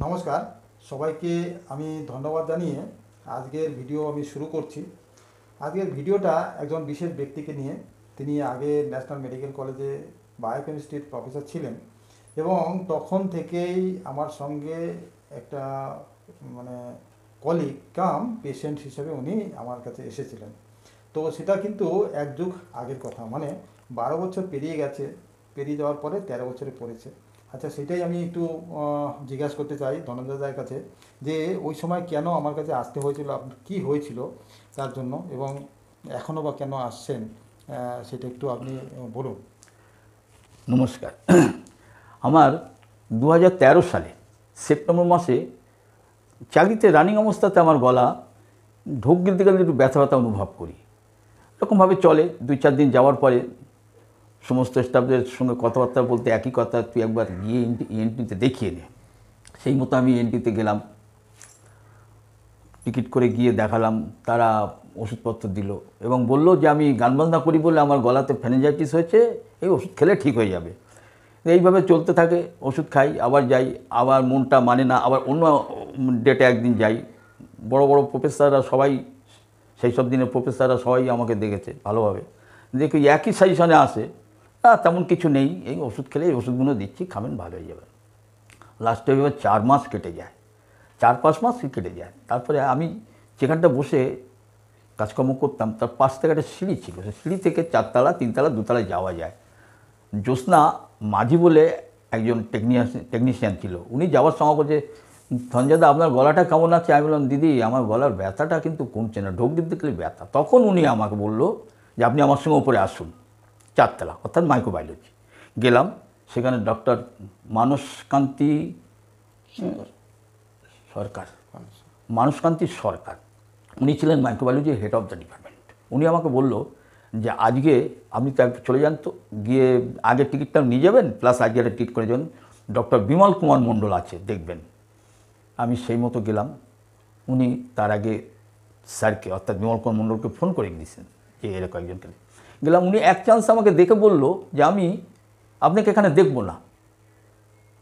নমস্কার, সবাইকে আমি ধন্যবাদ জানিয়ে আজকের ভিডিও আমি শুরু করছি। আজকের ভিডিওটা একজন বিশেষ ব্যক্তিকে নিয়ে। তিনি আগে ন্যাশনাল মেডিকেল কলেজে বায়োকেমিস্ট্রির প্রফেসর ছিলেন এবং তখন থেকেই আমার সঙ্গে একটা মানে কলিগ কাম পেশেন্ট হিসেবে উনি আমার কাছে এসেছিলেন। তো সেটা কিন্তু এক যুগ আগের কথা, মানে 12 বছর পেরিয়ে গেছে, পেরিয়ে যাওয়ার পরে 13 বছরে পড়েছে। আচ্ছা, সেটাই আমি একটু জিজ্ঞাসা করতে চাই ধনঞ্জয় দার কাছে, যে ওই সময় কেন আমার কাছে আসতে হয়েছিল, আপনার কী হয়েছিল তার জন্য, এবং এখনও বা কেন আসছেন, সেটা একটু আপনি বলুন। নমস্কার। আমার 2013 সালে সেপ্টেম্বর মাসে চাকরিতে রানিং অবস্থাতে আমার গলা ঢোক গিলতে গেলে একটু ব্যথা ব্যথা অনুভব করি। এরকমভাবে চলে 2-4 দিন যাওয়ার পরে সমস্ত স্টাফদের সঙ্গে কথাবার্তা বলতে একই কথা, তুই একবার গিয়ে ইএনটিতে দেখিয়ে নে। সেই মতো আমি ইএনটিতে গেলাম, টিকিট করে গিয়ে দেখালাম। তারা ওষুধপত্র দিল এবং বলল যে আমি গান বাজনা করি বলে আমার গলাতে ফ্যানিঞ্জাইটিস হয়েছে, এই ওষুধ খেলে ঠিক হয়ে যাবে। এইভাবে চলতে থাকে, ওষুধ খাই, আবার যাই, আবার মনটা মানে না, আবার অন্য ডেটে একদিন যাই। বড় বড় প্রফেসররা সবাই, সেই সব দিনের প্রফেসররা সবাই আমাকে দেখেছে ভালোভাবে, দেখে একই সাজেশনে আসে, তেমন কিছু নেই, এই ওষুধ খেলে এই ওষুধগুলো দিচ্ছি, খাবেন, ভালো হয়ে যাবে। লাস্টে এবার 4 মাস কেটে যায়, 4-5 মাস কেটে যায়। তারপরে আমি যেখানটা বসে কাজকর্ম করতাম তার পাশ থেকে একটা সিঁড়ি ছিল, সেই সিঁড়ি থেকে 4 তলা 3 তলা 2 তলায় যাওয়া যায়। জ্যোৎস্না মাঝি বলে একজন টেকনিশিয়ান ছিল, উনি যাওয়ার সময় বলছে, সঞ্জয়দা আপনার গলাটা কেমন আছে? আমি বললাম, দিদি আমার গলার ব্যথাটা কিন্তু কমছে না, ঢোক দিতে গেলে ব্যথা। তখন উনি আমাকে বললো যে আপনি আমার সঙ্গে উপরে আসুন, 4 তলা, অর্থাৎ মাইক্রোবায়োলজি। গেলাম, সেখানে ডক্টর মানসকান্তি সরকার, মানসকান্তি সরকার, উনি ছিলেন মাইক্রোবায়োলজির হেড অফ দ্য ডিপার্টমেন্ট। উনি আমাকে বলল যে আজকে আপনি তো চলে যান, তো গিয়ে আগে টিকিটটা নিয়ে যাবেন, প্লাস আজকে একটা টিকিট করে যাবেন, ডক্টর বিমল কুমার মণ্ডল আছে, দেখবেন। আমি সেই মতো গেলাম। উনি তার আগে স্যারকে, অর্থাৎ বিমল কুমার মণ্ডলকে ফোন করে দিয়েছেন যে এরকম একজনকে। গেলাম, উনি এক চান্স আমাকে দেখে বলল যে আমি আপনাকে এখানে দেখব না।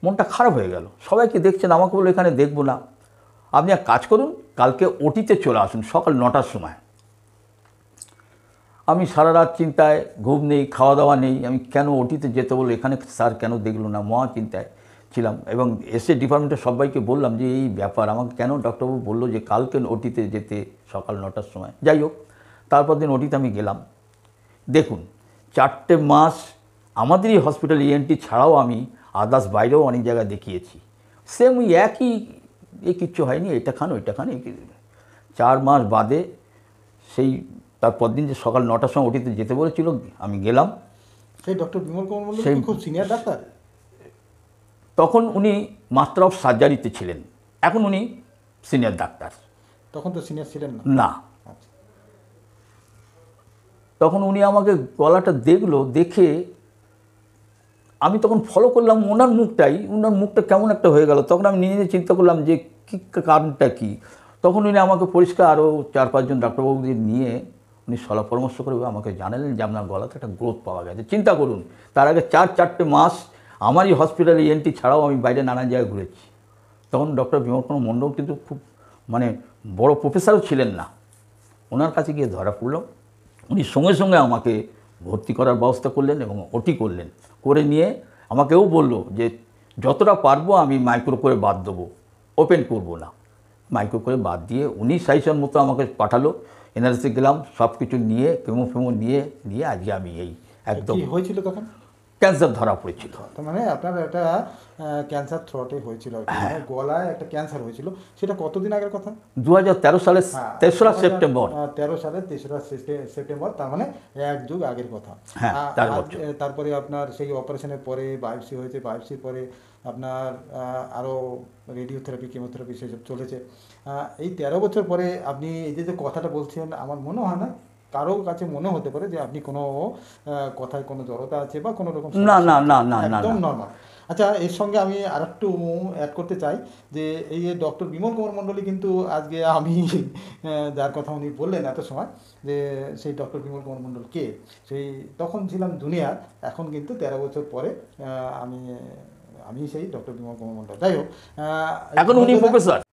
মনটা খারাপ হয়ে গেল, সবাইকে দেখছেন, আমাকে বললো এখানে দেখব না, আপনি এক কাজ করুন, কালকে ওটিতে চলে আসুন সকাল 9টার সময়। আমি সারা রাত চিন্তায়, ঘুম নেই, খাওয়া দাওয়া নেই, আমি কেন ওটিতে যেতে বললো, এখানে স্যার কেন দেখলো না, মহা চিন্তায় ছিলাম। এবং এসে ডিপার্টমেন্টের সবাইকে বললাম যে এই ব্যাপার, আমাকে কেন ডক্টরবাবু বললো যে কালকে ওটিতে যেতে সকাল 9টার সময়। যাই হোক, তারপর দিন ওটিতে আমি গেলাম। দেখুন, 4টে মাস আমাদেরই হসপিটাল ইএনটি ছাড়াও আমি আদার্স বাইরেও অনেক জায়গায় দেখিয়েছি, সেম ওই একই, কিচ্ছু হয়নি, এটা খান ওইটা খান। 4 মাস বাদে সেই তারপর দিন যে সকাল 9টার সময় ওটিতে যেতে বলেছিল, আমি গেলাম। সেই ডক্টর বিমল কুমার মণ্ডল সেই কি খুব সিনিয়র ডাক্তার? তখন উনি মাস্টার অফ সার্জারিতে ছিলেন, এখন উনি সিনিয়র ডাক্তার। তখন তো সিনিয়র ছিলেন না। না, আচ্ছা। তখন উনি আমাকে গলাটা দেখলো, দেখে আমি তখন ফলো করলাম ওনার মুখটাই, ওনার মুখটা কেমন একটা হয়ে গেল। তখন আমি নিজে চিন্তা করলাম যে কী কারণটা কী। তখন উনি আমাকে পরিষ্কার আরও 4-5 জন ডাক্তারবাবুদের নিয়ে উনি সলা পরামর্শ করে আমাকে জানালেন যে আপনার গলাতে একটা গ্রোথ পাওয়া গেছে। চিন্তা করুন, তার আগে 4-4টে মাস আমারই হসপিটালে ইএনটি ছাড়াও আমি বাইরে নানা জায়গায় ঘুরেছি। তখন ডক্টর বিমল কুমার মণ্ডল কিন্তু খুব মানে বড় প্রফেসরও ছিলেন না। ওনার কাছে গিয়ে ধরা পড়লাম, উনি সঙ্গে সঙ্গে আমাকে ভর্তি করার ব্যবস্থা করলেন এবং ওটি করলেন। করে নিয়ে আমাকেও বলল যে যতটা পারবো আমি মাইক্রো করে বাদ দেবো, ওপেন করব না। মাইক্রো করে বাদ দিয়ে উনি সাইজন মতো আমাকে পাঠালো। এনআরসি গেলাম, সব কিছু নিয়ে কেমো ফেমো নিয়ে আজকে আমি এই একদম। কি হয়েছিল তখন? ক্যান্সার ধরা পড়েছিল। তার মানে আপনার একটা ক্যান্সার থ্রটে হয়েছিল আর কি, মানে গলায় একটা ক্যান্সার হয়েছিল। সেটা কতদিন আগের কথা? 2013 সালের 3রা সেপ্টেম্বর। 13 সালের 3রা সেপ্টেম্বর, তার মানে এক যুগ আগের কথা। হ্যাঁ, 4 বছর। তারপরে আপনার সেই অপারেশনের পরে বায়োপসি হয়েছে, বায়োপসির পরে আপনার আরও রেডিওথেরাপি, কেমোথেরাপি সেসব চলেছে। এই 13 বছর পরে আপনি এই যে কথাটা বলছেন, আমার মনে হয় না কারো কাছে মনে হতে পারে যে আপনি কোনো কথায় কোনো জড়তা আছে বা কোনো রকম না না না না না একদম না। নর্মাল। আচ্ছা, এর সঙ্গে আমি আর একটু অ্যাড করতে চাই যে এই যে ডক্টর বিমল কুমার মণ্ডলী কিন্তু আজকে আমি যার কথা উনি বললেন এত সময়, যে সেই ডক্টর বিমল কুমার মণ্ডল কে, সেই তখন ছিলাম জুনিয়র, এখন কিন্তু 13 বছর পরে আমি আমি সেই ডক্টর বিমল কুমার মণ্ডল। যাই হোক এখন উনি প্রফেসর।